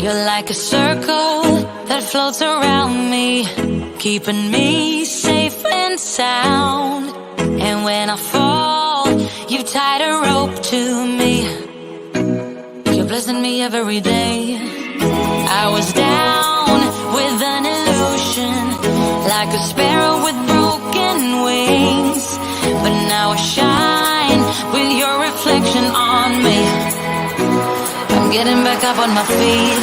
You're like a circle that floats around me, keeping me safe and sound. And when I fall, you tied a rope to me. You're blessing me every day. I was down with an illusion, like a sparrow with broken wings. But now I shine with your reflection on me. I'm getting back up on my feet.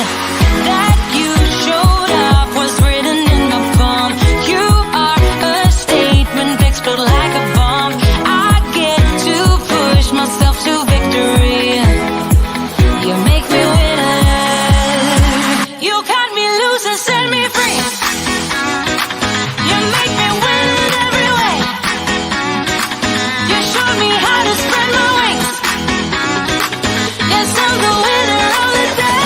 That you showed up was written in my palm. You are a statement, explode like a bomb. I get to push myself to victory. You make me winner. You cut me loose and set me free. You make me win every way. You showed me how to spread my wings. Yes, I'm the winner of the day.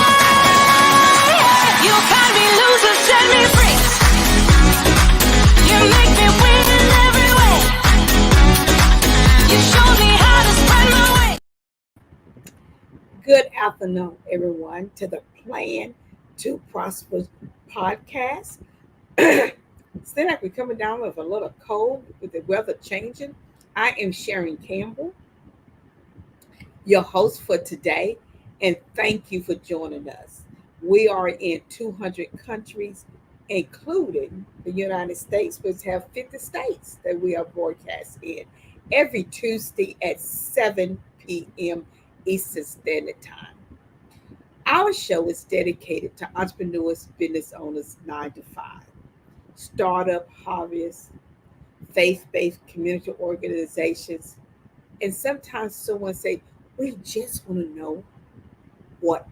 You cut me loose and set me free. You make me win every way. You showed me how to spread my wings. Good afternoon, everyone, to the Plan to Prosper podcast. Seems like we're coming down with a little cold with the weather changing. I am Sharon Campbell, your host for today, and thank you for joining us. We are in 200 countries, including the United States, which have 50 states that we are broadcast in every Tuesday at 7 p.m. Eastern Standard Time. Our show is dedicated to entrepreneurs, business owners, 9 to 5, startup hobbyists, faith-based community organizations, and sometimes someone say, we just want to know what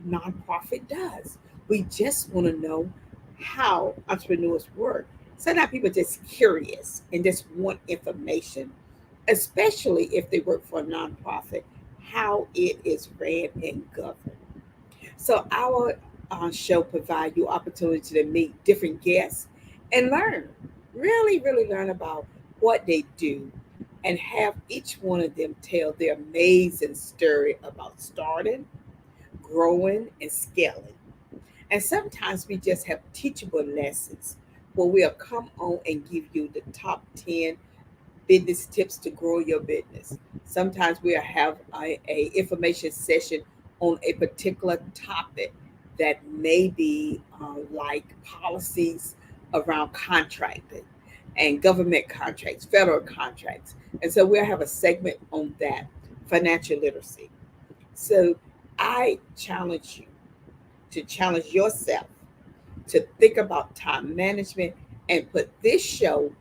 nonprofit does. We just want to know how entrepreneurs work. Sometimes people are just curious and just want information, especially if they work for a nonprofit, how it is ran and governed. So our show provides you opportunity to meet different guests and learn, really learn about what they do and have each one of them tell their amazing story about starting, growing, and scaling. And sometimes we just have teachable lessons where we'll come on and give you the top 10 business tips to grow your business. Sometimes we'll have a information session on a particular topic that may be like policies around contracting and government contracts, federal contracts. And so we'll have a segment on that, financial literacy. So I challenge you to challenge yourself to think about time management and put this show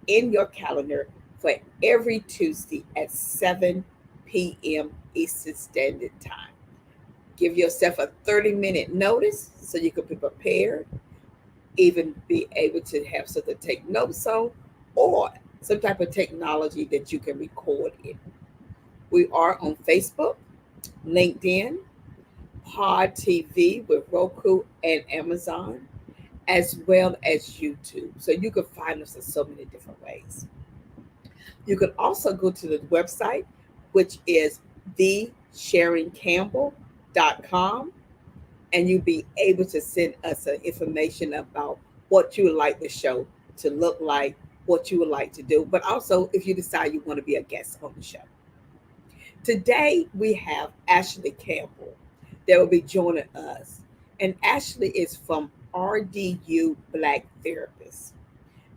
in your calendar for every Tuesday at 7 p.m. Eastern Standard Time. Give yourself a 30-minute notice so you can be prepared, even be able to have something to take notes on, or some type of technology that you can record in. We are on Facebook, LinkedIn, Pod TV with Roku and Amazon, as well as YouTube. So you can find us in so many different ways. You can also go to the website, which is thesharoncampbell.com, and you'll be able to send us information about what you would like the show to look like, what you would like to do, but also if you decide you want to be a guest on the show. Today, we have Ashley Campbell that will be joining us. And Ashley is from RDU Black Therapists.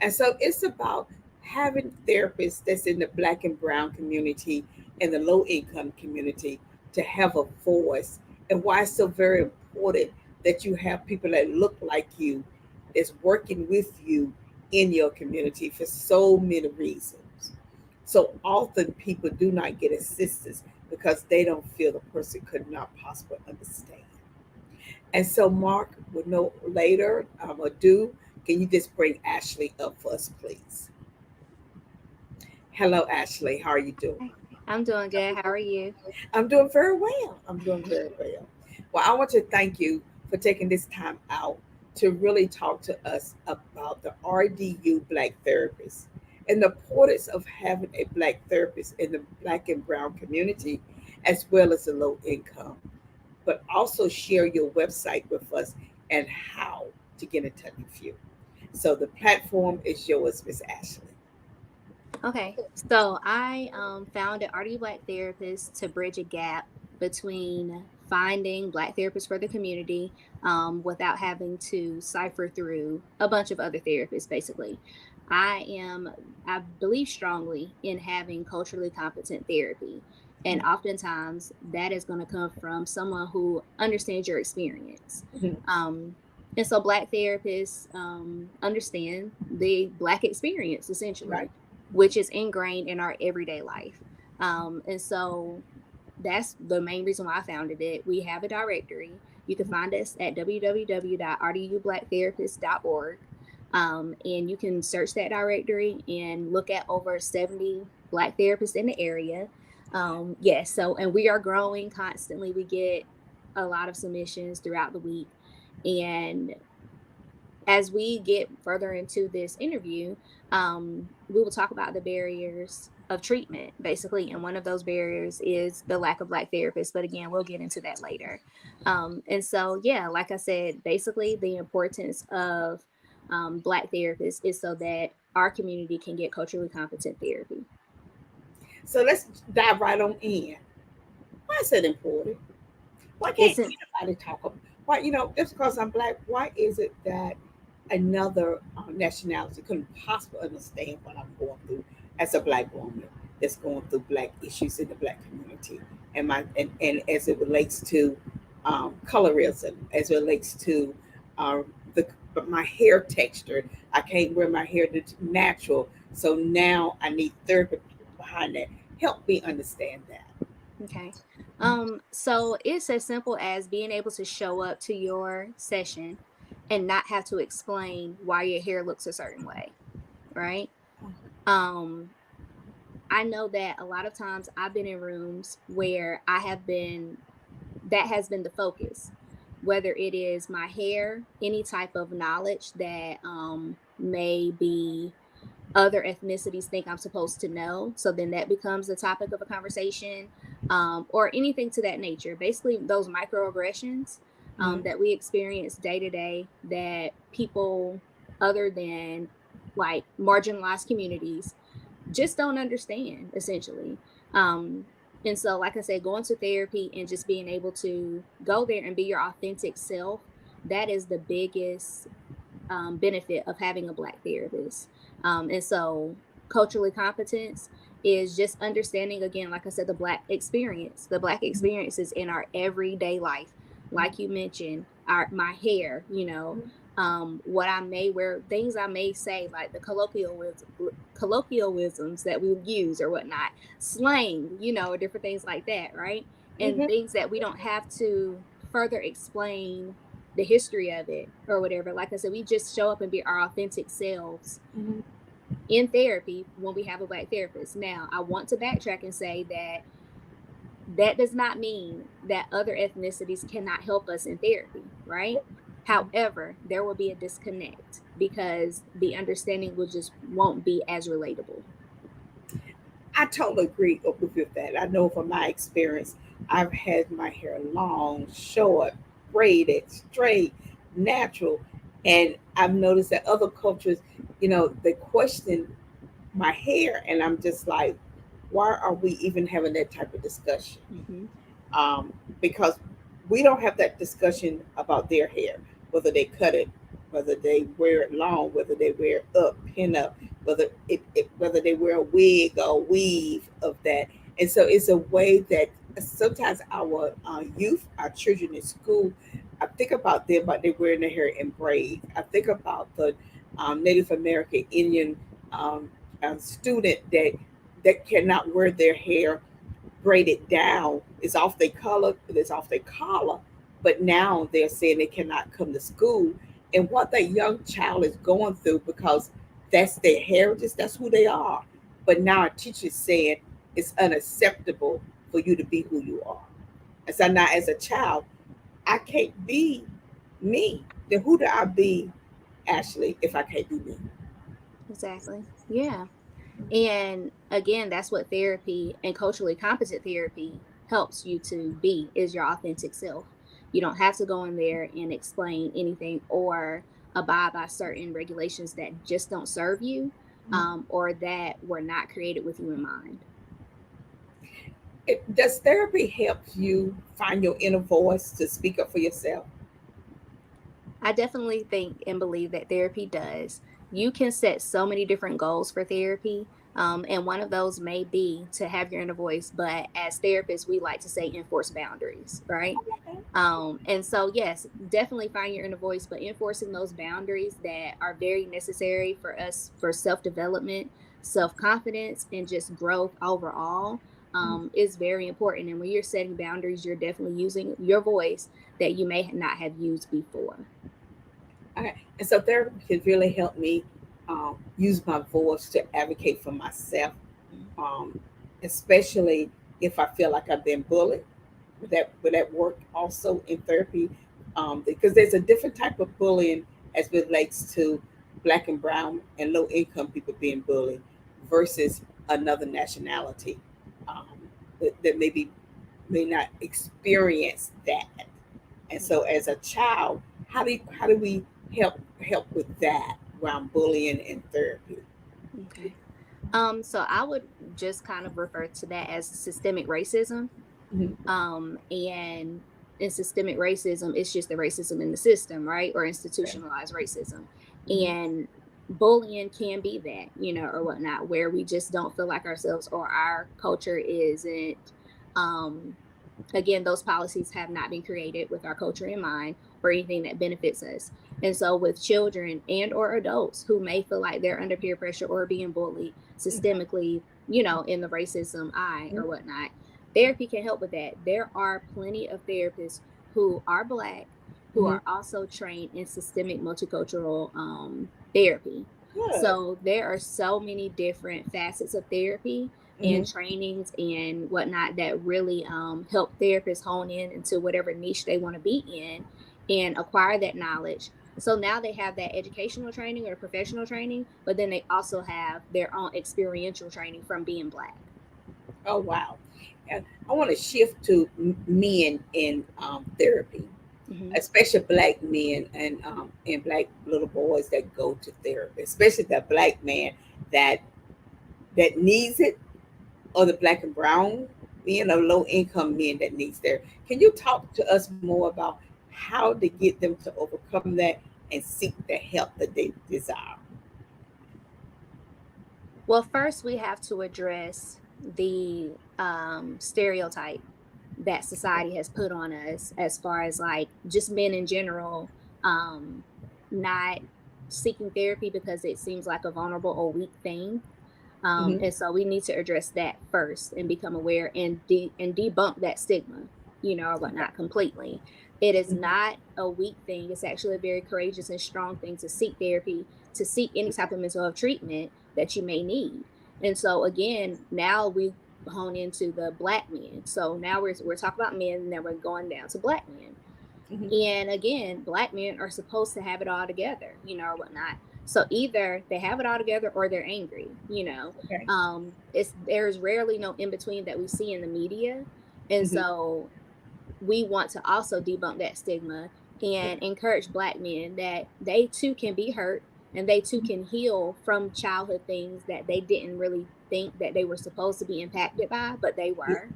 And so it's about having therapists that's in the Black and Brown community and the low income community to have a voice, and why it's so very important that you have people that look like you that's working with you in your community for so many reasons. So often people do not get assistance because they don't feel the person could not possibly understand. And so Mark, with no later ado, can you just bring Ashley up for us, please? Hello, Ashley. How are you doing? I'm doing good. How are you? I'm doing very well. I'm doing very well. Well, I want to thank you for taking this time out to really talk to us about the RDU Black therapists and the importance of having a Black therapist in the Black and Brown community, as well as the low income but also share your website with us and how to get in touch with you. So the platform is yours, Miss Ashley. Okay, so I founded RD Black Therapists to bridge a gap between finding Black therapists for the community without having to cipher through a bunch of other therapists, basically. I believe strongly in having culturally competent therapy. And oftentimes that is going to come from someone who understands your experience. Mhm. Um, and so Black therapists understand the Black experience, Right. essentially, which is ingrained in our everyday life. And so that's the main reason why I founded it. We have a directory. You can find us at www.rdublacktherapists.org. And you can search that directory and look at over 70 Black therapists in the area. Yes, so, and we are growing constantly. We get a lot of submissions throughout the week. And as we get further into this interview, we will talk about the barriers of treatment, basically. And one of those barriers is the lack of Black therapists. But again, we'll get into that later. And so, yeah, like I said, basically the importance of Black therapists is so that our community can get culturally competent therapy. So let's dive right on in. Why is that important? Why can't It's anybody talk about? Why, just because I'm black, why is it that another nationality couldn't possibly understand what I'm going through as a black woman that's going through black issues in the black community, and as it relates to colorism, as it relates to the my hair texture. I can't wear my hair natural, so now I need therapy behind that. Help me understand that. okay. So it's as simple as being able to show up to your session and not have to explain why your hair looks a certain way, right? Um, I know that a lot of times I've been in rooms where that has been the focus, whether it is my hair, any type of knowledge that may be other ethnicities think I'm supposed to know. So then that becomes the topic of a conversation, or anything to that nature. Basically, those microaggressions Mhm. that we experience day to day that people other than like marginalized communities just don't understand, essentially. Um, and so, like I said, going to therapy and just being able to go there and be your authentic self, that is the biggest benefit of having a Black therapist. And so, culturally competence is just understanding, again, like I said, the Black experience. The Black experience is in our everyday life. Like you mentioned, my hair, what I may wear, things I may say, like the colloquialisms that we use or whatnot, slang, different things like that, right? And Mhm. things that we don't have to further explain the history of it or whatever. Like I said, we just show up and be our authentic selves Mhm. in therapy when we have a Black therapist. Now, I want to backtrack and say that that does not mean that other ethnicities cannot help us in therapy, right? However, there will be a disconnect because the understanding will just won't be as relatable. I totally agree with that. I know from my experience, I've had my hair long, short, braided, straight, natural, and I've noticed that other cultures, they question my hair, and I'm just like, why are we even having that type of discussion? Mm-hmm. Because we don't have that discussion about their hair, whether they cut it, whether they wear it long, whether they wear it up, pin up, whether they wear a wig or weave of that. And so it's a way that sometimes our youth, our children in school, I think about them, but they're wearing their hair in braids. I think about the Native American Indian student that cannot wear their hair braided down. It's off their collar, but now they're saying they cannot come to school. And what that young child is going through, because that's their heritage, that's who they are. But now a teacher saying it's unacceptable for you to be who you are. And so now as a child, I can't be me. Then who do I be, Ashley, if I can't be me? Exactly. Yeah. And again, that's what therapy and culturally competent therapy helps you to be, is your authentic self. You don't have to go in there and explain anything or abide by certain regulations that just don't serve you, or that were not created with you in mind. Does therapy help you find your inner voice to speak up for yourself? I definitely think and believe that therapy does. You can set so many different goals for therapy. And one of those may be to have your inner voice, but as therapists, we like to say enforce boundaries, right? And so, yes, definitely find your inner voice, but enforcing those boundaries that are very necessary for us for self development, self confidence, and just growth overall is very important. And when you're setting boundaries, you're definitely using your voice that you may not have used before. Okay. And so therapy can really help me use my voice to advocate for myself, um, especially if I feel like I've been bullied. Would that work also in therapy? Because there's a different type of bullying as relates to black and brown and low income people being bullied versus another nationality um, that maybe may not experience that. And so, as a child, how do we help with that around bullying and therapy? Okay. So I would just kind of refer to that as systemic racism. Mhm. And in systemic racism, it's just the racism in the system, right? Or Okay. institutionalized racism. Mhm. And bullying can be that, or whatnot, where we just don't feel like ourselves or our culture isn't, um, again, those policies have not been created with our culture in mind or anything that benefits us. And so with children and or adults who may feel like they're under peer pressure or being bullied systemically, in the racism eye or whatnot, therapy can help with that. There are plenty of therapists who are black who Mhm. are also trained in systemic multicultural therapy. Good. So there are so many different facets of therapy and Mhm. trainings and whatnot that really help therapists hone in into whatever niche they want to be in and acquire that knowledge. So now they have that educational training or professional training, but then they also have their own experiential training from being black. Oh wow. And I want to shift to men in therapy, Hmm. especially black men and black little boys that go to therapy, especially the black man that needs it, or the black and brown, low income men that needs therapy. Can you talk to us more about how to get them to overcome that and seek the help that they desire? Well, first we have to address the stereotype that society has put on us as far as like just men in general not seeking therapy because it seems like a vulnerable or weak thing. Hmm. And so we need to address that first and become aware and and debunk that stigma, or Okay. whatnot completely. It is Hmm. not a weak thing. It's actually a very courageous and strong thing to seek therapy, to seek any type of mental health treatment that you may need. And so again, now we hone into the black men. So now we're talking about men, and then we're going down to black men. Hmm. And again, black men are supposed to have it all together, or whatnot. So either they have it all together or they're angry. Okay. There's rarely no in between that we see in the media. And Hmm. so we want to also debunk that stigma and Okay. encourage black men that they too can be hurt and they too can heal from childhood things that they didn't really think that they were supposed to be impacted by, but they were.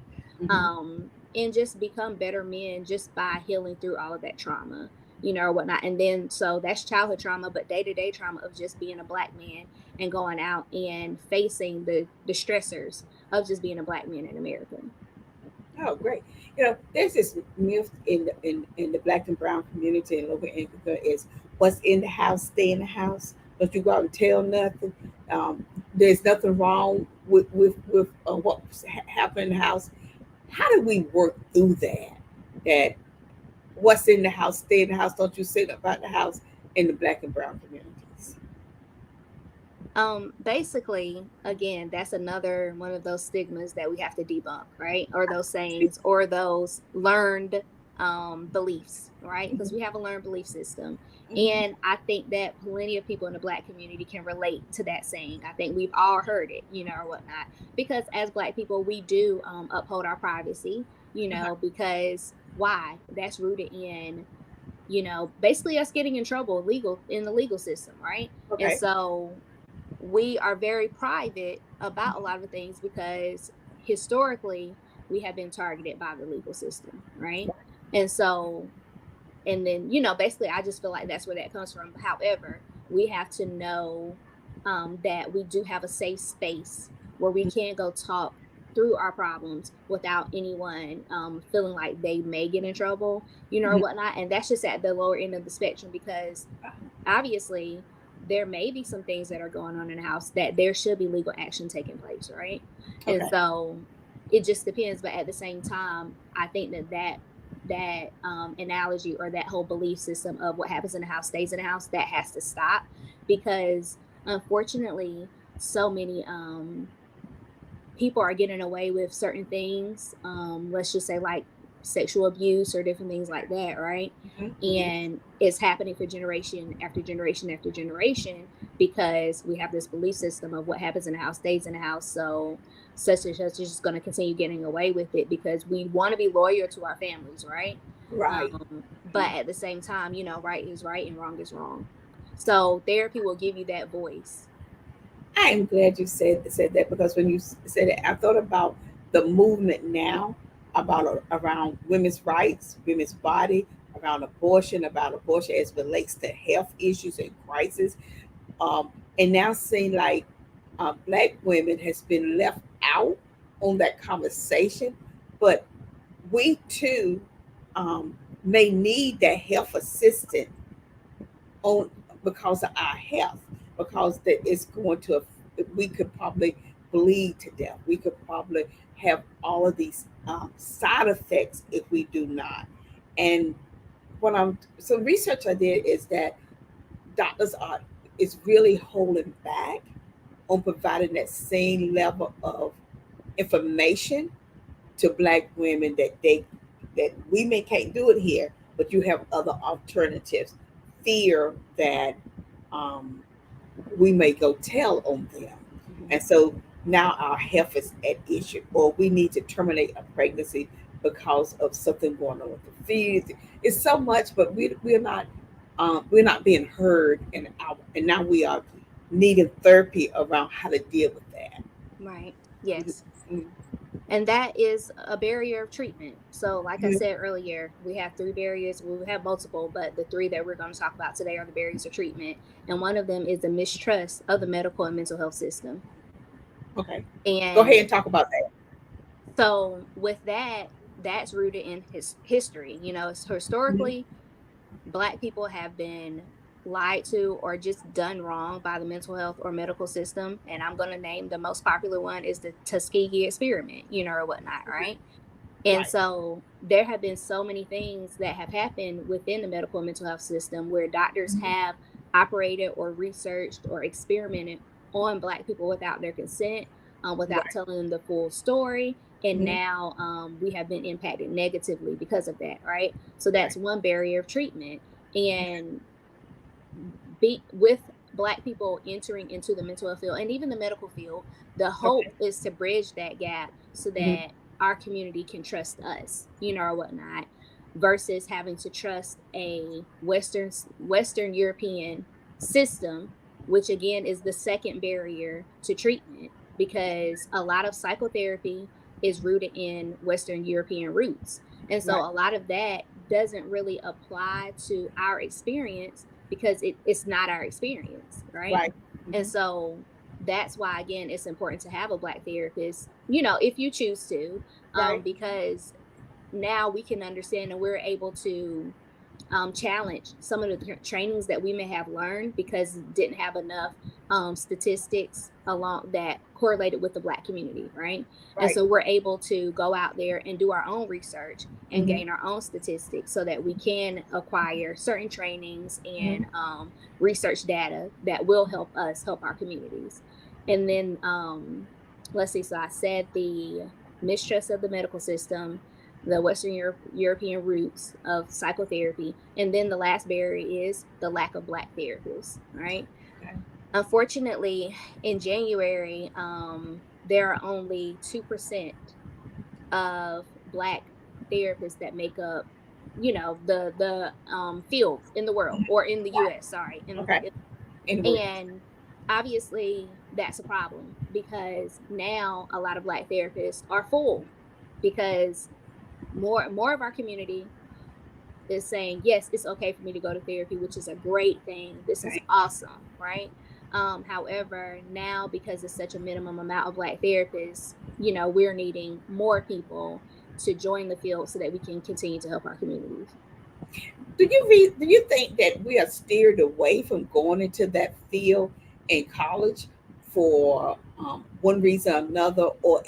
Hmm. And just become better men just by healing through all of that trauma, or whatnot. And then so that's childhood trauma, but day-to-day trauma of just being a black man and going out and facing the stressors of just being a black man in America. Oh, great. There's this myth in the black and brown community in local Anchor is what's in the house, stay in the house. Don't you go out and tell nothing. There's nothing wrong with what's happening in the house. How do we work through that? That what's in the house, stay in the house. Don't you say about the house in the black and brown communities? Basically, again, that's another one of those stigmas that we have to debunk, right? Or those sayings or those learned beliefs, right? Because we have a learned belief system. Hmm. And I think that plenty of people in the black community can relate to that saying. I think we've all heard it, or whatnot. Because as black people, we do uphold our privacy. because why? That's rooted in, basically us getting in trouble in the legal system, right? And Okay. so we are very private about a lot of things because historically we have been targeted by the legal system, right? And so, and then, basically I just feel like that's where that comes from. However, we have to know that we do have a safe space where we can go talk through our problems without anyone feeling like they may get in trouble, or Mhm. whatnot. And that's just at the lower end of the spectrum, because obviously there may be some things that are going on in the house that there should be legal action taking place, right? And Okay. so it just depends. But at the same time, I think that analogy, or that whole belief system of what happens in the house stays in the house, that has to stop, because unfortunately so many people are getting away with certain things, let's just say like sexual abuse or different things like that, right? Mhm. Mhm. And it's happening for generation after generation after generation, because we have this belief system of what happens in the house stays in the house. So such and such is just going to continue getting away with it because we want to be loyal to our families, right? Right. But at the same time, right is right and wrong is wrong. So therapy will give you that voice. I am glad you said that, because when you said it, I thought about the movement now about around women's rights, women's body, around abortion, about abortion as relates to health issues and crisis. And now seeing like black women has been left out on that conversation, but we too may need that health assistant on because of our health, because that it's going to, we could probably bleed to death, we could probably have all of these side effects if we do not. And what I'm some research I did is that doctors are is really holding back on providing that same level of information to black women, that women can't do it here, but you have other alternatives. Fear that um, we may go tell on them, Mhm. and so now our health is at issue, or we need to terminate a pregnancy because of something going on with the feed. It's so much, but we're not being heard, and now we are needing therapy around how to deal with that. Right. Yes. Mhm. And that is a barrier of treatment. So, like I Mhm. said earlier, we have three barriers. Well, we have multiple, but the three that we're going to talk about today are the barriers of treatment. And one of them is the mistrust of the medical and mental health system. Okay, go ahead And and talk about that. so, with that, that's rooted in his history. It's Mhm. historically, Black people have been lied to or just done wrong by the mental health or medical system. And I'm going to name the most popular one is the Tuskegee experiment, or whatnot, right? And Right. so there have been so many things that have happened within the medical and mental health system where doctors Mhm. have operated or researched or experimented on Black people without their consent, without Right. telling them the full story. And Mhm. now we have been impacted negatively because of that, right? So that's Right. one barrier of treatment. And with Black people entering into the mental health field and even the medical field, the hope Okay. is to bridge that gap so Mhm. that our community can trust us, or whatnot, versus having to trust a Western European system, which again is the second barrier to treatment, because a lot of psychotherapy is rooted in Western European roots. And so Right. a lot of that doesn't really apply to our experience because it's not our experience, right? Right. And Mhm. so that's why, again, it's important to have a Black therapist, if you choose to, Right. because now we can understand and we're able to challenge some of the trainings that we may have learned because didn't have enough statistics along that correlated with the Black community, right? And Right. so we're able to go out there and do our own research and Mhm. gain our own statistics so that we can acquire certain trainings and Mhm. research data that will help us help our communities. And then let's see, so I said the mistrust of the medical system, the European roots of psychotherapy. And then the last barrier is the lack of Black therapists, right? Okay. Unfortunately, in January, there are only 2% of Black therapists that make up, the field in the world, or in the US, sorry. Okay. Anyway. And obviously that's a problem, because now a lot of Black therapists are full, because more of our community is saying, yes, it's okay for me to go to therapy, which is a great thing. This is Okay. awesome, right? However, now, because it's such a minimum amount of Black therapists, we're needing more people to join the field so that we can continue to help our communities. Do you think that we are steered away from going into that field in college for one reason or another, or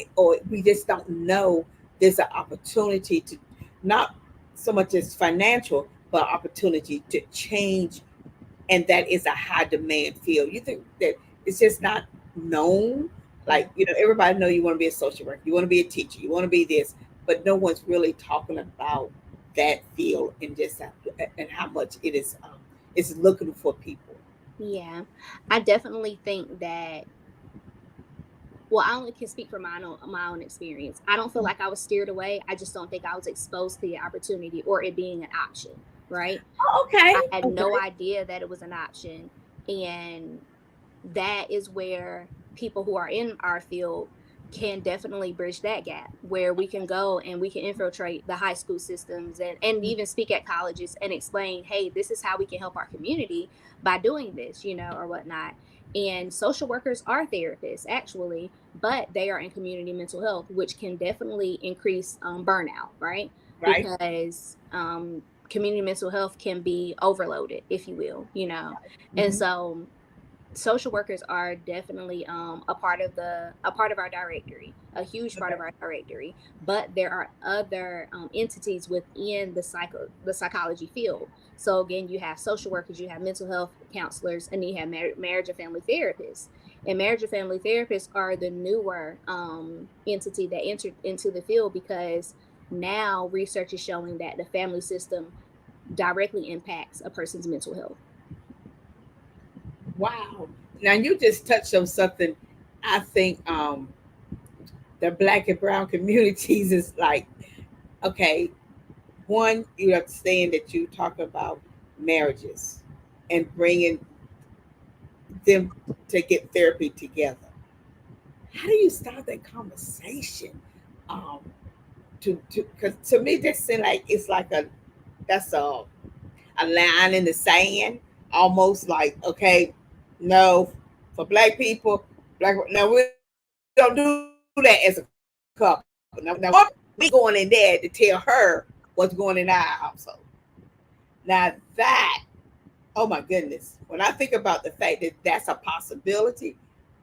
we just don't know there's an opportunity to, not so much as financial, but opportunity to change, and that is a high demand field. You think that it's just not known? Like, everybody know you want to be a social worker, you want to be a teacher, you want to be this, but no one's really talking about that field, and just and how much it's looking for people. Yeah, I definitely think that, well, I only can speak from my own experience. I don't feel like I was steered away. I just don't think I was exposed to the opportunity or it being an option, right? Oh, okay. I had no Okay. idea that it was an option. And that is where people who are in our field can definitely bridge that gap, where we can go and we can infiltrate the high school systems, and even speak at colleges and explain, hey, this is how we can help our community by doing this, or whatnot. And social workers are therapists, actually, but they are in community mental health, which can definitely increase burnout, right? Right. Because community mental health can be overloaded, if you will, and Mhm. so social workers are definitely a part of our directory, a huge part of Okay. our directory. But there are other entities within the psychology field. So again, you have social workers, you have mental health counselors, and you have marriage and family therapists. And marriage and family therapists are the newer entity that entered into the field, because now research is showing that the family system directly impacts a person's mental health. Wow. Now you just touched on something. I think the Black and brown communities is like, okay, one, you understand that you talk about marriages and bringing them to get therapy together. How do you start that conversation? Um, to because to me that seems like it's like that's a line in the sand, almost like, okay, no, for black people, now we don't do that as a couple. Now we going in there to tell her what's going in our household. Now that, oh my goodness, when I think about the fact that that's a possibility,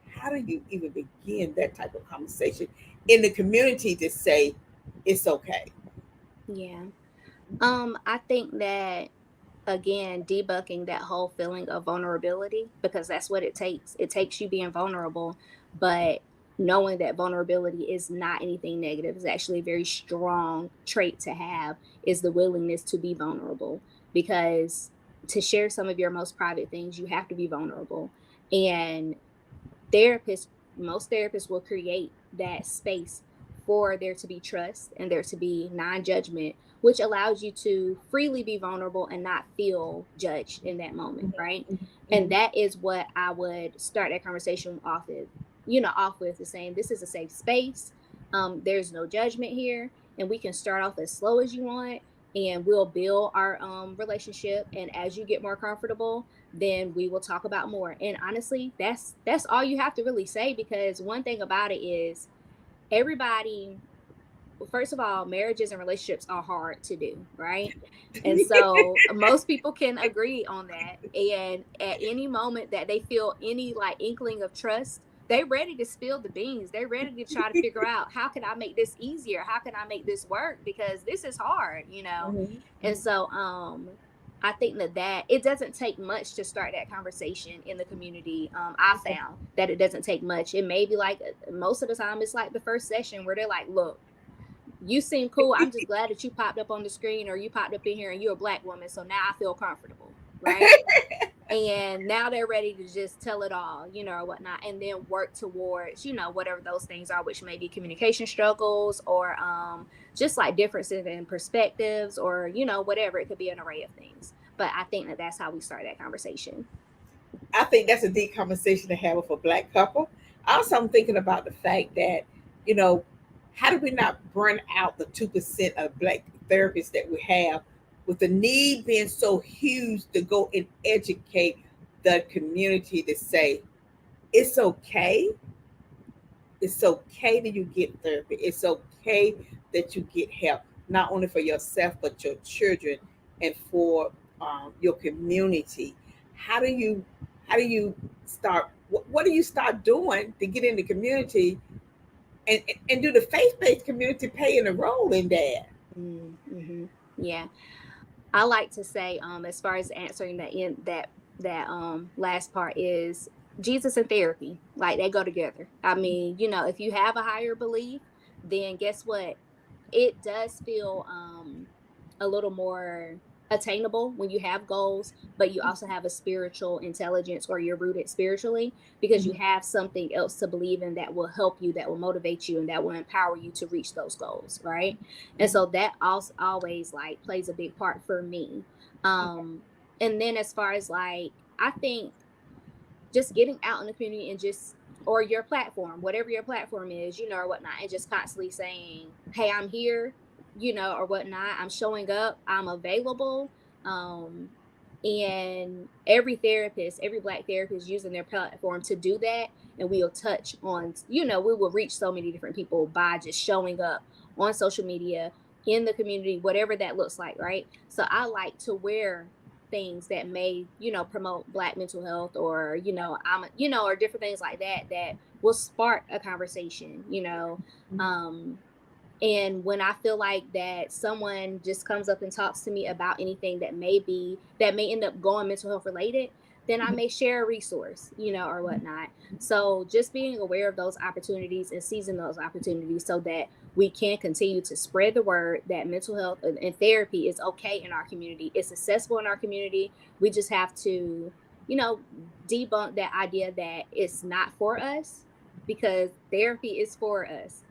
how do you even begin that type of conversation in the community to say it's okay? Yeah. I think that, again, debugging that whole feeling of vulnerability, because that's what it takes. It takes you being vulnerable, but knowing that vulnerability is not anything negative, is actually a very strong trait to have, is the willingness to be vulnerable. Because to share some of your most private things, you have to be vulnerable. And therapists, most therapists will create that space for there to be trust and there to be non-judgment, which allows you to freely be vulnerable and not feel judged in that moment, right? And Mhm. that is what I would start that conversation off with, is saying, this is a safe space. There's no judgment here, and we can start off as slow as you want, and we'll build our relationship. And as you get more comfortable, then we will talk about more. And honestly, that's all you have to really say, because one thing about it is, everybody, first of all, marriages and relationships are hard to do, right? And so most people can agree on that. And at any moment that they feel any like inkling of trust, they're ready to spill the beans. They're ready to try to figure out, how can I make this easier? How can I make this work? Because this is hard. Mhm. And so I think that it doesn't take much to start that conversation in the community. I found that it doesn't take much. It may be like, most of the time it's like the first session where they're like, look, you seem cool. I'm just glad that you popped up on the screen, or you popped up in here, and you're a Black woman. So now I feel comfortable, right? And now they're ready to just tell it all, or whatnot, and then work towards, whatever those things are, which may be communication struggles or just like differences in perspectives or, whatever. It could be an array of things. But I think that that's how we start that conversation. I think that's a deep conversation to have with a Black couple. Also, I'm thinking about the fact that, you know, how do we not burn out the 2% of Black therapists that we have, with the need being so huge to go and educate the community to say, it's okay. It's okay that you get therapy. It's okay that you get help, not only for yourself, but your children and for your community. How do you, how do you start? What do you start doing to get in the community, and do the faith-based community playing a role in that? Mm-hmm. Yeah. I like to say, as far as answering that last part is Jesus and therapy, like they go together. I mean, if you have a higher belief, then guess what? It does feel a little more attainable when you have goals, but you also have a spiritual intelligence, or you're rooted spiritually, because you Mhm. have something else to believe in that will help you, that will motivate you, and that will empower you to reach those goals, right? And so that also always like plays a big part for me. Okay. um and then as far as like, I think just getting out in the community and just, or your platform, whatever your platform is, or whatnot, and just constantly saying, hey, I'm here, or whatnot, I'm showing up, I'm available. um and every therapist, every Black therapist using their platform to do that, and we'll touch on, we will reach so many different people by just showing up on social media, in the community, whatever that looks like, right? So I like to wear things that may, promote Black mental health, or, or different things like that, that will spark a conversation, um and when I feel like that someone just comes up and talks to me about anything that may end up going mental health related, then I may share a resource, or whatnot. So just being aware of those opportunities and seizing those opportunities, so that we can continue to spread the word that mental health and therapy is okay in our community. It's accessible in our community. We just have to, you know, debunk that idea that it's not for us, because therapy is for us.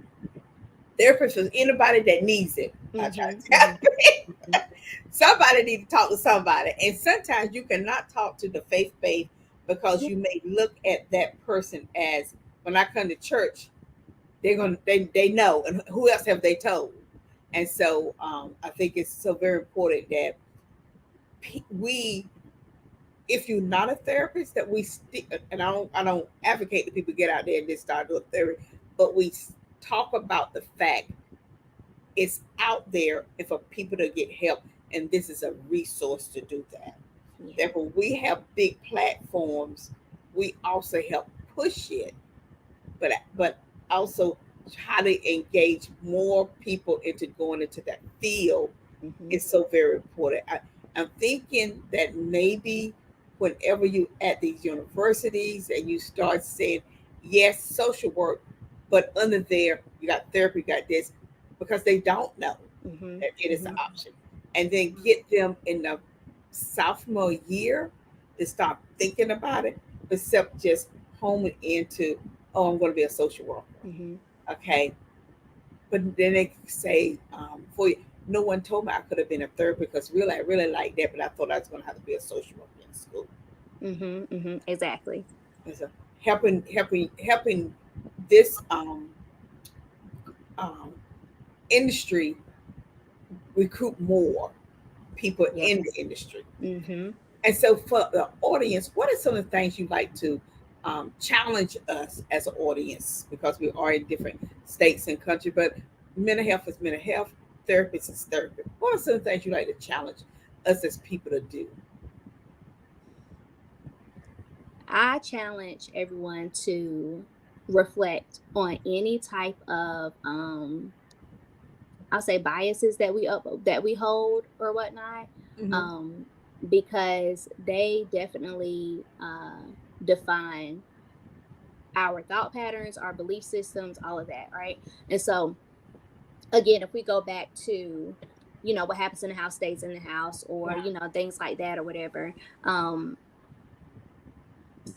Therapist is anybody that needs it. I try Mm-hmm, to mm-hmm, tell you. Somebody need to talk to somebody, and sometimes you cannot talk to the faith based because yeah, you may look at that person as, when I come to church, they know, and who else have they told? And so I think it's so very important that we, if you're not a therapist, that we stick. And I don't advocate that people get out there and just start doing therapy, but we talk about the fact it's out there and for people to get help, and this is a resource to do that. yeah, Therefore, we have big platforms. We also help push it, but also how to engage more people into going into that field mm-hmm, is so very important. I'm thinking that maybe whenever you at these universities and you start saying, yes, social work, but under there you got therapy, you got this, because they don't know mm-hmm, that it is an mm-hmm. option, and then get them in the sophomore year to start thinking about it, except just homing into, oh, I'm going to be a social worker. Mm-hmm. Okay, but then they say, for you, no one told me I could have been a therapist, because really, I really like that, but I thought I was going to have to be a social worker in school. Mm-hmm. Mm-hmm. Exactly. And so helping this um, industry recruit more people Yeah. in the industry. Mm-hmm. And so, for the audience, what are some of the things you'd like to challenge us as an audience? Because we are in different states and country, but mental health is mental health, therapist is therapy. What are some of the things you'd like to challenge us as people to do? I challenge everyone to reflect on any type of I'll say biases that we hold or whatnot, Mm-hmm. um, because they definitely define our thought patterns, our belief systems, all of that, right? And so again, if we go back to, what happens in the house stays in the house, or things like that, or whatever.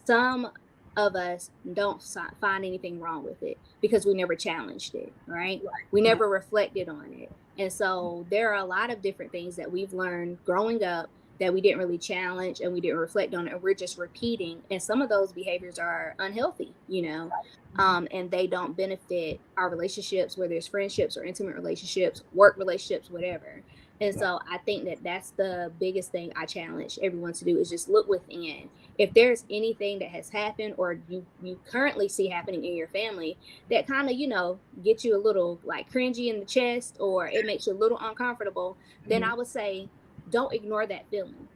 Some of us don't find anything wrong with it because we never challenged it, right? Right. We never reflected on it. And so there are a lot of different things that we've learned growing up that we didn't really challenge and we didn't reflect on it. And we're just repeating. And some of those behaviors are unhealthy, and they don't benefit our relationships, whether it's friendships or intimate relationships, work relationships, whatever. And Right. so I think that that's the biggest thing I challenge everyone to do is just look within. If there's anything that has happened or you currently see happening in your family that kind of gets you a little like cringy in the chest or it makes you a little uncomfortable, then Mhm. I would say don't ignore that feeling.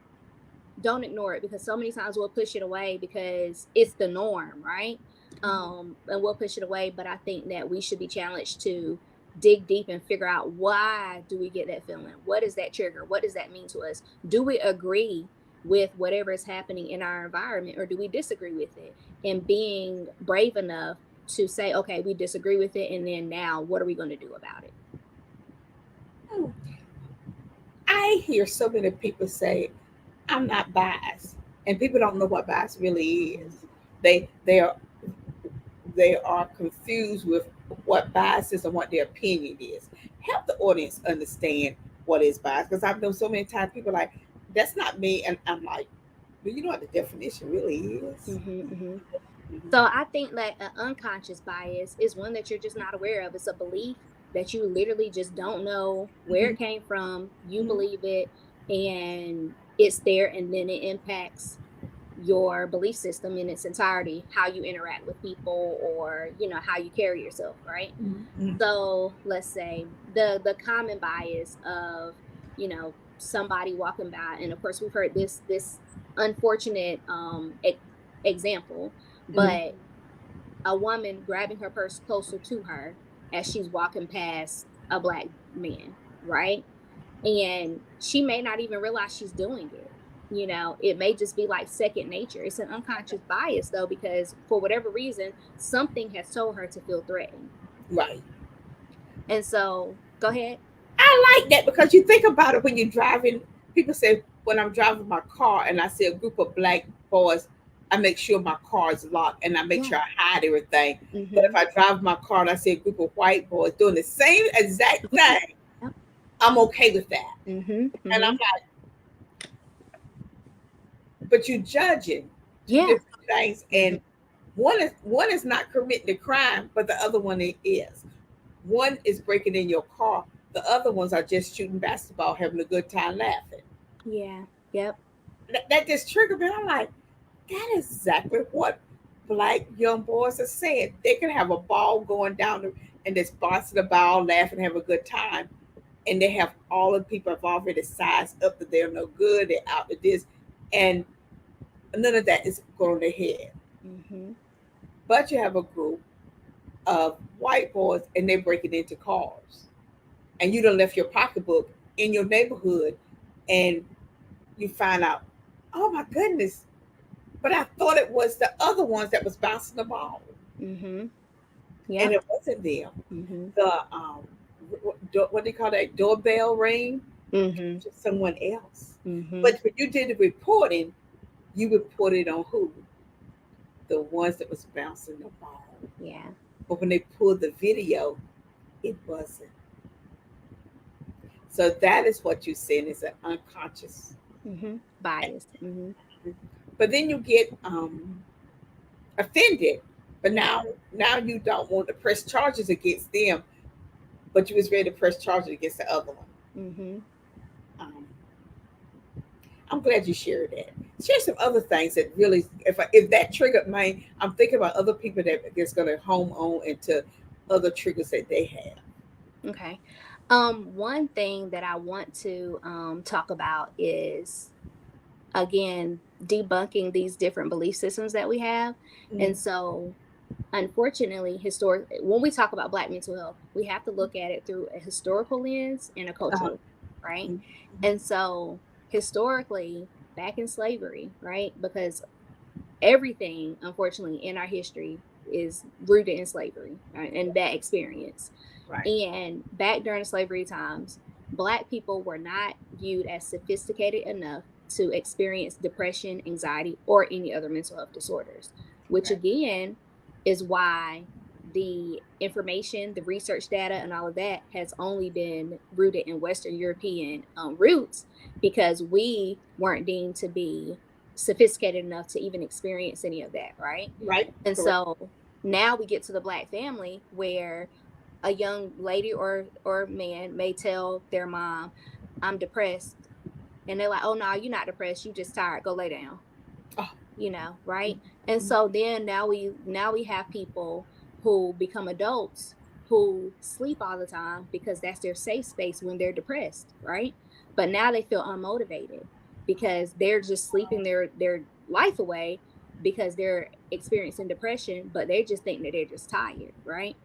Don't ignore it, because so many times we'll push it away because it's the norm, right? And we'll push it away, but I think that we should be challenged to dig deep and figure out, why do we get that feeling? What is that trigger? What does that mean to us? Do we agree with whatever is happening in our environment, or do we disagree with it? And being brave enough to say, okay, we disagree with it, and then now what are we going to do about it? Mm. I hear so many people say, "I'm not biased," and people don't know what bias really is. They they are they are confused with what bias is and what their opinion is. Help the audience understand what is bias, because I've known so many times people like, "That's not me," and I'm like, "But you know what the definition really is?" Hmm. Mhm. So I think that an unconscious bias is one that you're just not aware of. It's a belief that you literally just don't know where Mhm. it came from. You Mhm. believe it and it's there, and then it impacts your belief system in its entirety, how you interact with people, or how you carry yourself, right? Mhm. So let's say the common bias of somebody walking by, and of course we've heard this unfortunate example, Mhm. but a woman grabbing her purse closer to her as she's walking past a black man, right? And she may not even realize she's doing it. It may just be like second nature. It's an unconscious bias though, because for whatever reason, something has told her to feel threatened. Right. And so, go ahead. I like that because you think about it when you're driving. People say, when I'm driving my car and I see a group of black boys, I make sure my car is locked and I make Yeah. sure I hide everything. But if Mm-hmm. I drive my car and I see a group of white boys doing the same exact Yeah. thing, I'm okay with that. Mm-hmm. And I'm Mm-hmm. like, but you're judging two Yeah. different things, Mm-hmm. and one is not committing the crime, but the other one is. One is breaking in your car. The other ones are just shooting basketball, having a good time laughing. Yeah. Yep. That just triggered me. I'm like, that is exactly what black young boys are saying. They can have a ball going down and just bounce the ball, laugh and have a good time. And they have all the people have already sized up that they're no good, they're out to this. And none of that is going on their head. Mm-hmm. But you have a group of white boys and they're breaking into cars. And you done left your pocketbook in your neighborhood and you find out, oh my goodness, but I thought it was the other ones that was bouncing the ball, Mm-hmm. and Yep. it wasn't them. Mm-hmm. The what do you call that, doorbell ring Mm-hmm. to someone else. Mm-hmm. But when you did the reporting, you reported on who? The ones that was bouncing the ball. Yeah. But when they pulled the video, it wasn't. So that is what you're saying is an unconscious. Mm-hmm. Bias. Mm-hmm. But then you get offended. But Yeah. now you don't want to press charges against them, but you was ready to press charges against the other one. Mm-hmm. Um, I'm glad you shared that. Share some other things that really, if that triggered mine, I'm thinking about other people that's going to home on into other triggers that they have. Okay. One thing that I want to talk about is, again, debunking these different belief systems that we have. Mm. And so, unfortunately, when we talk about Black mental health, we have to look at it through a historical lens and a Uh-huh. cultural, right? Mm. And so, historically, back in slavery, right? Because everything, unfortunately, in our history is rooted in slavery, right? And that experience. Right. And back during slavery times, Black people were not viewed as sophisticated enough to experience depression, anxiety, or any other mental health disorders, which Right. again is why the information, the research data, and all of that has only been rooted in Western European roots, because we weren't deemed to be sophisticated enough to even experience any of that, right? Right. And Correct. so now we get to the Black family where a young lady or man may tell their mom, "I'm depressed," and they're like, "Oh no, you're not depressed. You just tired. Go lay down." Oh, Right? And mhm. so then now we have people who become adults who sleep all the time because that's their safe space when they're depressed, right? But now they feel unmotivated because they're just sleeping their life away because they're experiencing depression, but they just think that they're just tired, right?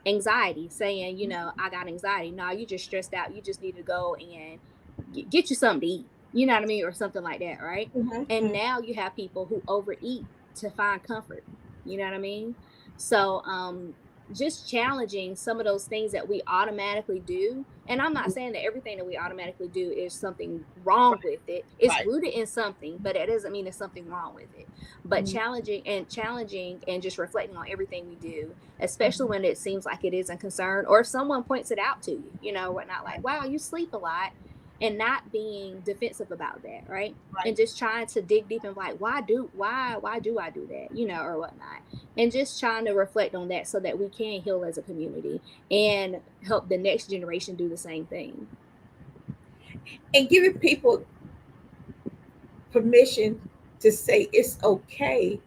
Anxiety, saying, "I got anxiety." No, you just stressed out. You just need to go and get you something to eat. You know what I mean? Or something like that, right? Mhm, And mhm. now you have people who overeat to find comfort. You know what I mean? So just challenging some of those things that we automatically do. And I'm not saying that everything that we automatically do is something wrong with it. It's Right. rooted in something, but it doesn't mean there's something wrong with it. But Mhm, challenging and just reflecting on everything we do, especially when it seems like it isn't concerned, or if someone points it out to you, whatnot, like, "Wow, you sleep a lot," and not being defensive about that, right? right. And just trying to dig deep and like, why do I do that, or whatnot, and just trying to reflect on that so that we can heal as a community and help the next generation do the same thing. And giving people permission to say it's okay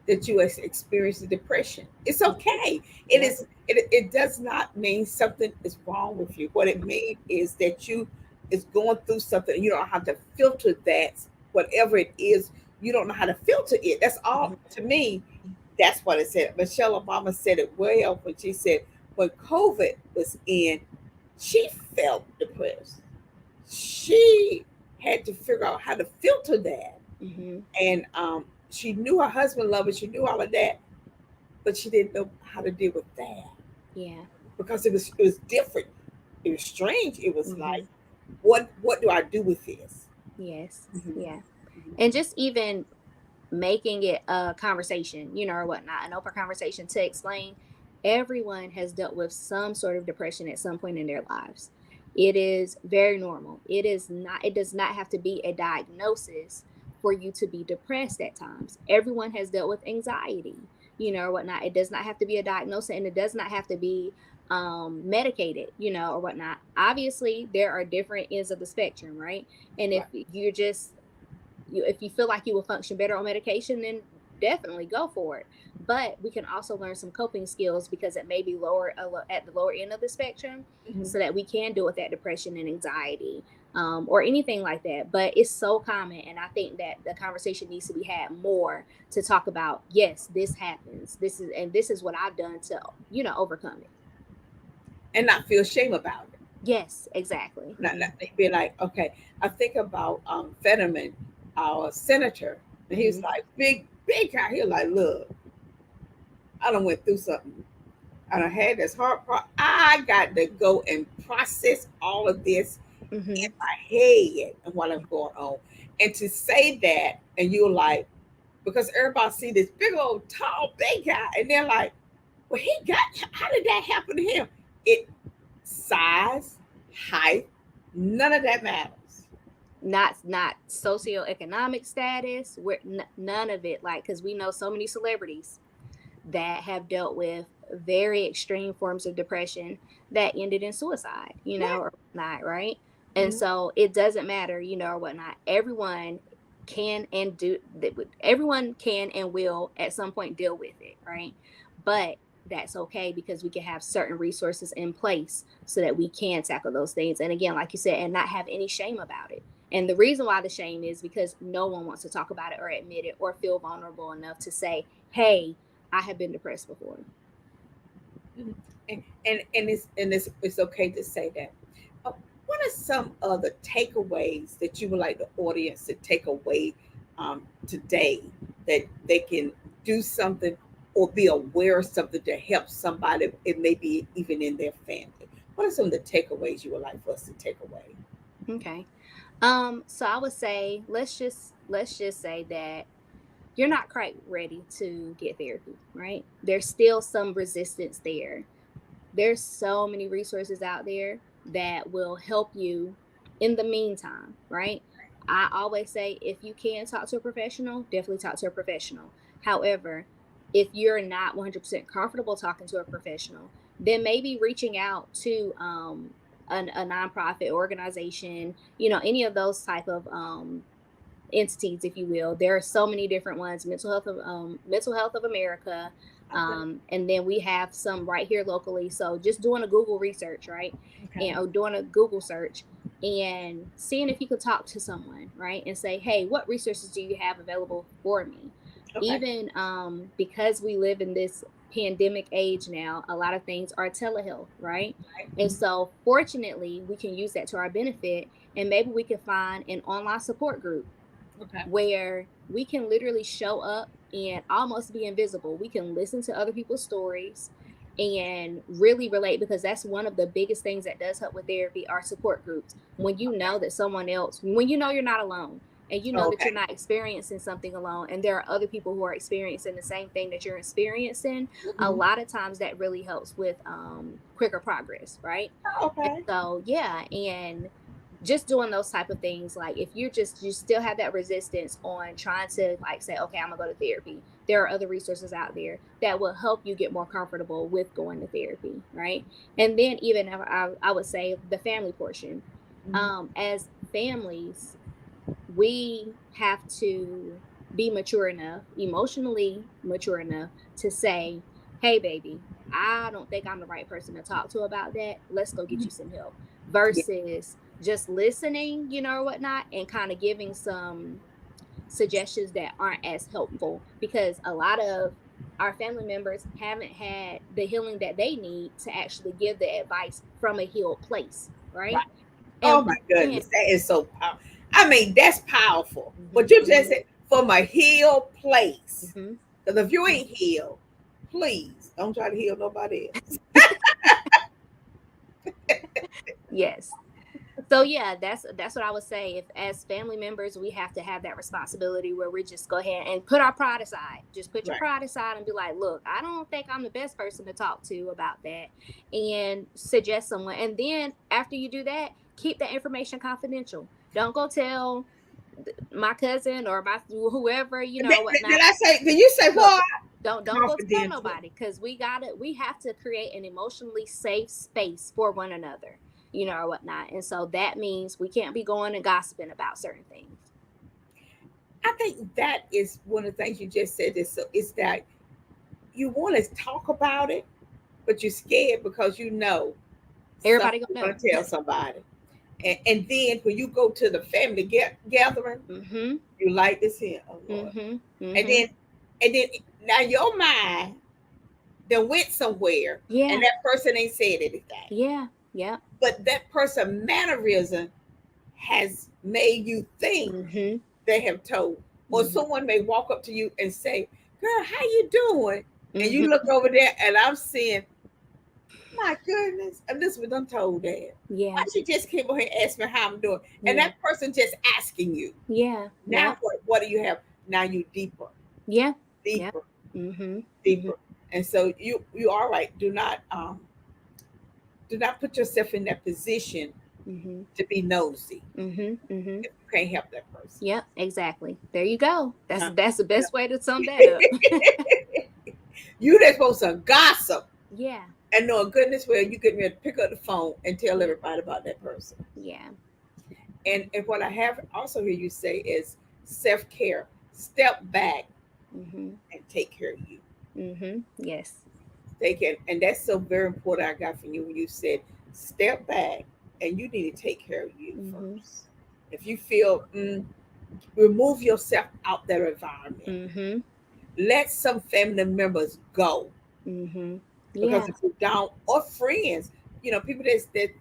that you experience the depression. It's okay. It Yep. is. It does not mean something is wrong with you. What it means is that you is going through something. You don't have to filter that. Whatever it is, you don't know how to filter it. That's all. Mhm. To me, that's what it said. Michelle Obama said it well when she said when COVID was in, she felt depressed. She had to figure out how to filter that. Mhm. And she knew her husband loved her, she knew all of that, but she didn't know how to deal with that Yeah. because it was different. It was strange. It was like, Mhm. what do I do with this? Yes. Mm-hmm. Yeah. And just even making it a conversation, or whatnot, an open conversation to explain everyone has dealt with some sort of depression at some point in their lives. It is very normal. It does not have to be a diagnosis for you to be depressed at times. Everyone has dealt with anxiety, or whatnot. It does not have to be a diagnosis, and it does not have to be medicated, or whatnot. Obviously, there are different ends of the spectrum, right? And if Right. if you feel like you will function better on medication, then definitely go for it. But we can also learn some coping skills because it may be lower at the lower end of the spectrum, Mm-hmm. so that we can deal with that depression and anxiety, or anything like that. But it's so common, and I think that the conversation needs to be had more to talk about. Yes, this happens. This is what I've done to overcome it. And not feel shame about it. Yes, exactly. Not be like, okay. I think about Fetterman, our senator, and he was Hmm. like big guy. He was like, look, I done went through something. I done had this hard part. I got to go and process all of this in Hmm. my head and what I'm going on. And to say that, and you're like, because everybody see this big old tall big guy, and they're like, well, he got. How did that happen to him? It size, height, none of that matters. Not socioeconomic status, where none of it, like, because we know so many celebrities that have dealt with very extreme forms of depression that ended in suicide, Right. or not, right? And Mhm. so it doesn't matter, or whatnot. Everyone can and will at some point deal with it, right? But that's okay, because we can have certain resources in place so that we can tackle those things. And again, like you said, and not have any shame about it. And the reason why the shame is because no one wants to talk about it or admit it or feel vulnerable enough to say, "Hey, I have been depressed before." Mhm. And it's okay to say that. Uh, what are some other takeaways that you would like the audience to take away today that they can do something or be aware of something to help somebody? It may be even in their family. What are some of the takeaways you would like for us to take away? Okay. So I would say let's just say that you're not quite ready to get therapy, right? There's still some resistance there. There's so many resources out there that will help you in the meantime, right? I always say if you can talk to a professional, definitely talk to a professional. However, if you're not 100% comfortable talking to a professional, then maybe reaching out to a nonprofit organization, any of those type of entities, if you will. There are so many different ones. Mental Health of America, Okay. and then we have some right here locally. So just doing a Google research, right, Okay. and or doing a Google search and seeing if you could talk to someone, right, and say, hey, what resources do you have available for me? Okay. Even because we live in this pandemic age now, a lot of things are telehealth, right? Right. And so, fortunately, we can use that to our benefit, and maybe we can find an online support group Okay. where we can literally show up and almost be invisible. We can listen to other people's stories and really relate, because that's one of the biggest things that does help with therapy are support groups. When you know that someone else, when you know you're not alone, and you know that you're Okay. not experiencing something alone, and there are other people who are experiencing the same thing that you're experiencing, a Mhm. lot of times that really helps with quicker progress, right? And Okay. so yeah, and just doing those type of things, like if you still have that resistance on trying to like say, okay, I'm gonna go to therapy, there are other resources out there that will help you get more comfortable with going to therapy, right? And then even I would say the family portion, Mhm. as families, we have to be mature enough, emotionally mature enough to say, hey, baby, I don't think I'm the right person to talk to about that. Let's go get you some help. Yeah. Versus just listening, or whatnot, and kind of giving some suggestions that aren't as helpful, because a lot of our family members haven't had the healing that they need to actually give the advice from a healed place, right? Right. And Oh my then, goodness, that is so powerful. I mean, that's powerful. But mhm, you just mhm, said from a healed place. mhm, Because if you mhm. ain't healed, please don't try to heal nobody else. Yes. So yeah, that's what I would say. If as family members, we have to have that responsibility where we just go ahead and put our pride aside. Just put your Right. pride aside and be like, look, I don't think I'm the best person to talk to about that, and suggest someone. And then after you do that, keep that information confidential. Don't go tell my cousin or my whoever, Did whatnot. I say? Did you say Look, what? don't go tell Confidential. nobody, because we have to create an emotionally safe space for one another, or whatnot. And so that means we can't be going and gossiping about certain things. I think that is one of the things you just said. Is that you want to talk about it, but you're scared because you know Everybody something you're gonna going to tell somebody. And then when you go to the family gathering, know. Mm-hmm. you like this here, oh Lord. Mm-hmm. And Mm-hmm. then and then now your mind then went somewhere and Yeah. that person ain't said anything. Yeah. Yeah. But that person mannerism has made you think Mm-hmm. they have told. Or Mm-hmm. someone may walk up to you and say, girl, how you doing? And you Mm-hmm. look over there and I'm seeing, my goodness, Elizabeth done told that. Why Yeah. she just came over here and asked me how I'm doing? And Yeah. that person just asking you. Yeah. Now Yeah. what do you have? Now you deeper, Yeah. Yeah. deeper, Mm-hmm. Mm-hmm. deeper. And so you are right. Do not put yourself in that position Mm-hmm. to be nosy Mm-hmm. Mm-hmm. if you can't help that person. Yep, exactly. There you go. That's Uh, that's the best way to sum that up. you that's supposed to gossip Yeah. and know goodness well you getting ready to pick up the phone and tell Yeah. everybody about that person. Yeah. And what I have also hear you say is self care. Step back Mhm. and take care of you. Mhm. Yes. Take it, and that's so very important. I got from you when you said step back and you need to take care of you Mhm. first. If you feel remove yourself out that environment. Mhm. Let some family members go Mhm. because Yeah. if you don't, or friends, people that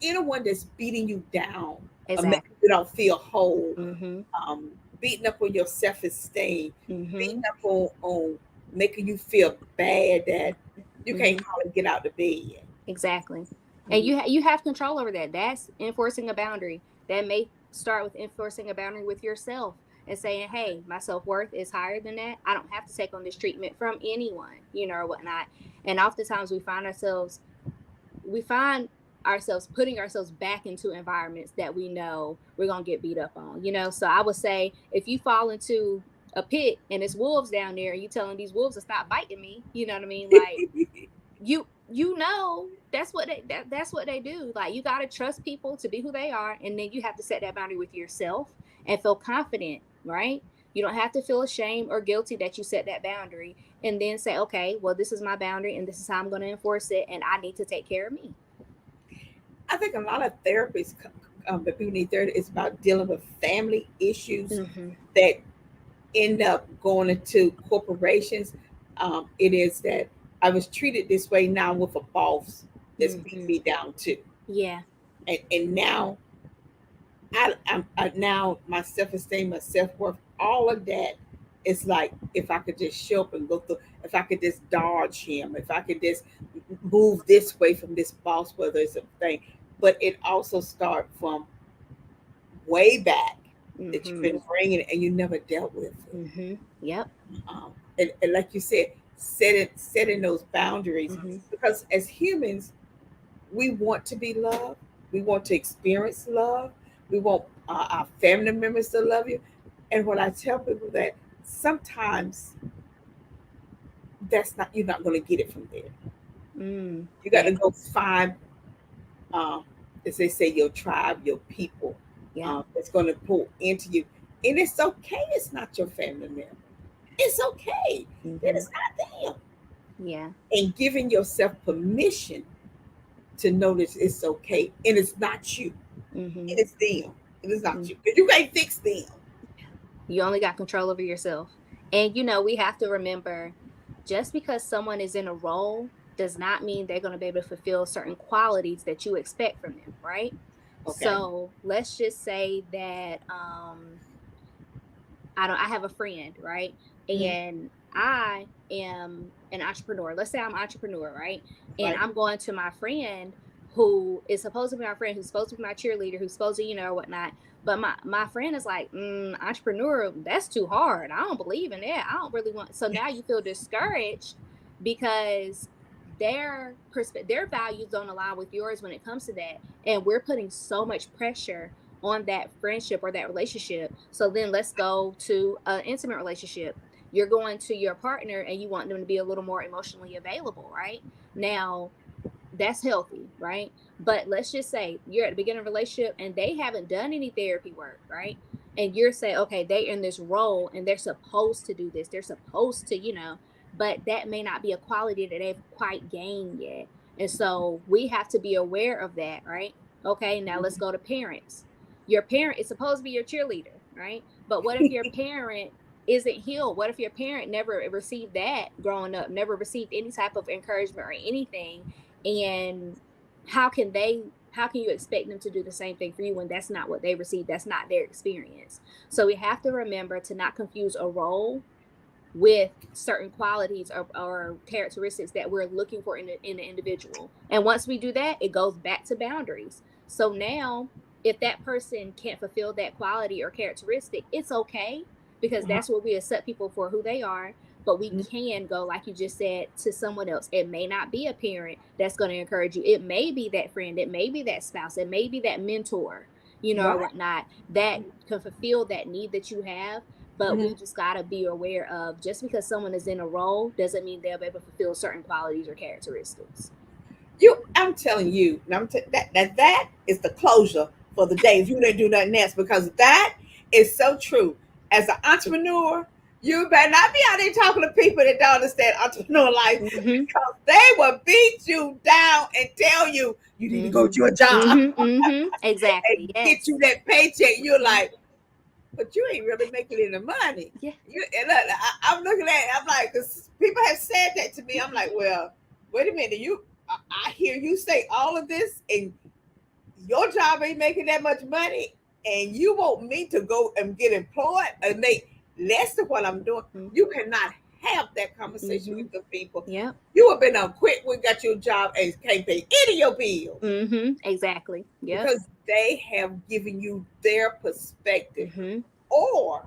anyone that's beating you down, or making Exactly. you don't feel whole, Mhm. um, beating up on your self esteem, beating Mhm. up on making you feel bad that you can't Mhm. hardly get out of bed. Exactly. And Mhm. you have control over that. That's enforcing a boundary. That may start with enforcing a boundary with yourself and saying, hey, my self-worth is higher than that. I don't have to take on this treatment from anyone, or whatnot. And oftentimes we find ourselves putting ourselves back into environments that we know we're going to get beat up on, So I would say, if you fall into a pit and it's wolves down there, and you telling these wolves to stop biting me, you know what I mean? Like, that's what they do. Like, you got to trust people to be who they are, and then you have to set that boundary with yourself and feel confident, right? You don't have to feel ashamed or guilty that you set that boundary, and then say, okay, well, this is my boundary and this is how I'm going to enforce it, and I need to take care of me. I think a lot of therapists, that people need therapy, is about dealing with family issues that end up going into corporations. It is that I was treated this way now with a boss that's beating me down too. Yeah. And now now my self-esteem, my self-worth, all of that is like, if I could just show up and go through, if I could just dodge him, if I could just move this way from this boss, whether it's a thing. But it also starts from way back that you've been bringing and you never dealt with it. Yep. And like you said, setting those boundaries, because as humans, we want to be loved. We want to experience love. We want our family members to love you. And what I tell people, that sometimes you're not going to get it from there. You got to go find, as they say, your tribe, your people, that's going to pull into you. And it's okay. It's not your family member. It's okay. That it's not them. Yeah. And giving yourself permission to know that it's okay, and it's not you. It is them. It is not you. You can't fix them. You only got control over yourself. And we have to remember, just because someone is in a role does not mean they're going to be able to fulfill certain qualities that you expect from them, right? Okay. So let's just say that I have a friend, right? And I am an entrepreneur. Let's say I'm an entrepreneur, right? And I'm going to my friend who is supposed to be my friend, who's supposed to be my cheerleader, who's supposed to, or whatnot. But my friend is like, entrepreneur, that's too hard. I don't believe in that. I don't really want. So now you feel discouraged because their values don't align with yours when it comes to that. And we're putting so much pressure on that friendship or that relationship. So then let's go to an intimate relationship. You're going to your partner and you want them to be a little more emotionally available, right? Now, that's healthy, right? But let's just say you're at the beginning of a relationship and they haven't done any therapy work, right? And you're saying, okay, they're in this role and they're supposed to do this. They're supposed to, but that may not be a quality that they've quite gained yet. And so we have to be aware of that, right? Okay, now let's go to parents. Your parent is supposed to be your cheerleader, right? But what if your parent isn't healed? What if your parent never received that growing up, never received any type of encouragement or anything? And how can you expect them to do the same thing for you when that's not what they received? That's not their experience. So we have to remember to not confuse a role with certain qualities or characteristics that we're looking for in an individual. And once we do that, it goes back to boundaries. So now, if that person can't fulfill that quality or characteristic, it's okay, because that's what we accept people for who they are. But we can go, like you just said, to someone else. It may not be a parent that's going to encourage you. It may be that friend. It may be that spouse. It may be that mentor, or whatnot, that can fulfill that need that you have. But we just got to be aware of, just because someone is in a role doesn't mean they'll be able to fulfill certain qualities or characteristics. I'm telling you, that is the closure for the day if you didn't do nothing else, because that is so true. As an entrepreneur, you better not be out there talking to people that don't understand entrepreneur life, because they will beat you down and tell you need to go to your job. Exactly. And get you that paycheck. You're like, but you ain't really making any money. Yeah. I'm looking at it, I'm like, because people have said that to me. I'm like, well, wait a minute. I hear you say all of this, and your job ain't making that much money, and you want me to go and get employed and make less than what I'm doing. You cannot have that conversation with the people. Yeah. You have been quick. We got your job and can't pay any of your bills. Exactly. Yeah. Because they have given you their perspective, Mm-hmm. or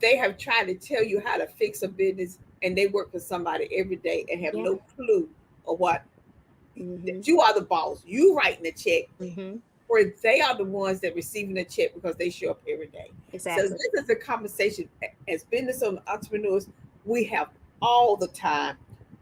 they have tried to tell you how to fix a business, and they work for somebody every day and have Yeah. no clue of what, Mm-hmm. that you are the boss. You writing the check, Mm-hmm. or they are the ones that receiving the check because they show up every day. So Exactly. this is a conversation as business owner entrepreneurs we have all the time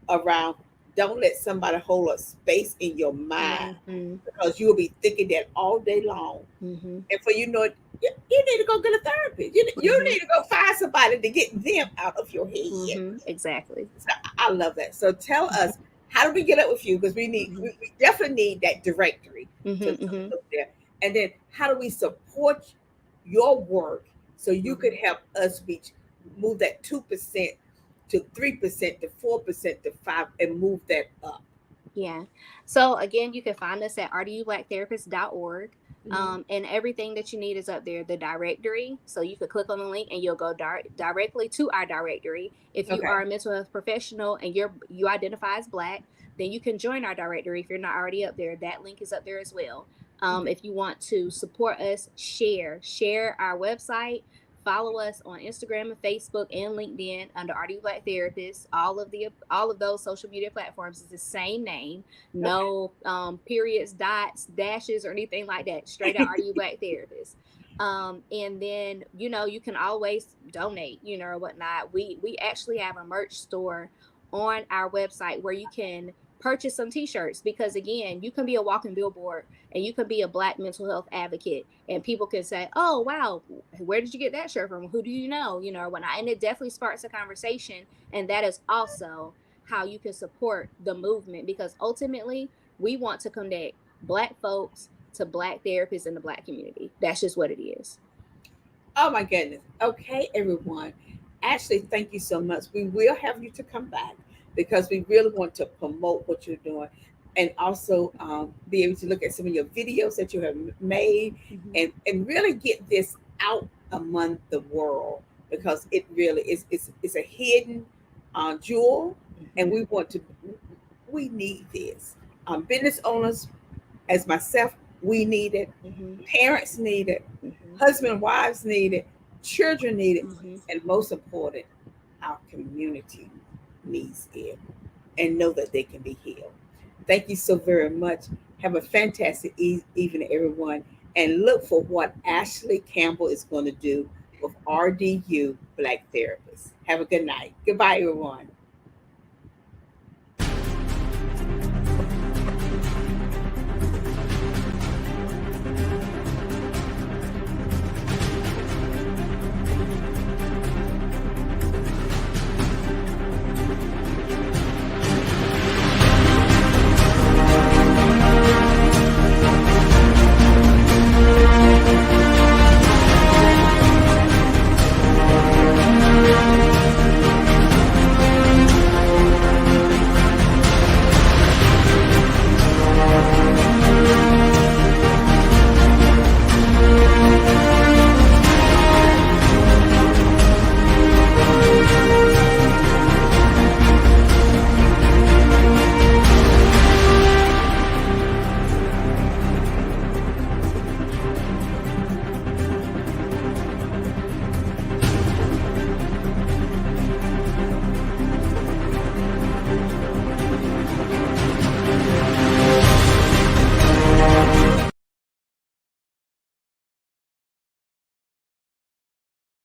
around. Don't let somebody hold a space in your mind, Mm-hmm. because you'll be thinking that all day long. Mm-hmm. And for you know it, you need to go get a therapist. You Mm-hmm. need to go find somebody to get them out of your head. Mm-hmm. Exactly. So I love that. So tell us, how do we get up with you? Because Mm-hmm. we definitely need that directory to Mm-hmm. look there. And then how do we support your work so you Mm-hmm. could help us reach, move that 2% to 3% to 4% to 5, and move that up. Yeah. So again, you can find us at rdublacktherapists.org. Mm-hmm. And everything that you need is up there, the directory. So you could click on the link and you'll go directly to our directory. If you Okay. are a mental health professional and you identify as Black, then you can join our directory if you're not already up there. That link is up there as well. Okay. If you want to support us, share our website. Follow us on Instagram and Facebook and LinkedIn under RD Black Therapists. All of those social media platforms is the same name. Okay. No periods, dots, dashes, or anything like that. Straight out RD Black Therapists. And then you can always donate, or whatnot. We actually have a merch store on our website where you can purchase some t-shirts, because again, you can be a walking billboard and you can be a Black mental health advocate, and people can say, oh wow, where did you get that shirt from, who do you know, or whatnot. And it definitely sparks a conversation, and that is also how you can support the movement, because ultimately we want to connect Black folks to Black therapists in the Black community. That's just what it is. Oh my goodness. Okay, everyone. Ashley, thank you so much. We will have you to come back because we really want to promote what you're doing, and also be able to look at some of your videos that you have made, Mm-hmm. and really get this out among the world, because it really is, it's a hidden jewel, and Mm-hmm. we need this. Business owners, as myself, we need it. Mm-hmm. Parents need it. Mm-hmm. Husband and wives need it. Children need it. Mm-hmm. And most important, our community needs it, and know that they can be healed. Thank you so very much. Have a fantastic evening, everyone. And look for what Ashley Campbell is going to do with RDU Black Therapists. Have a good night. Goodbye, everyone.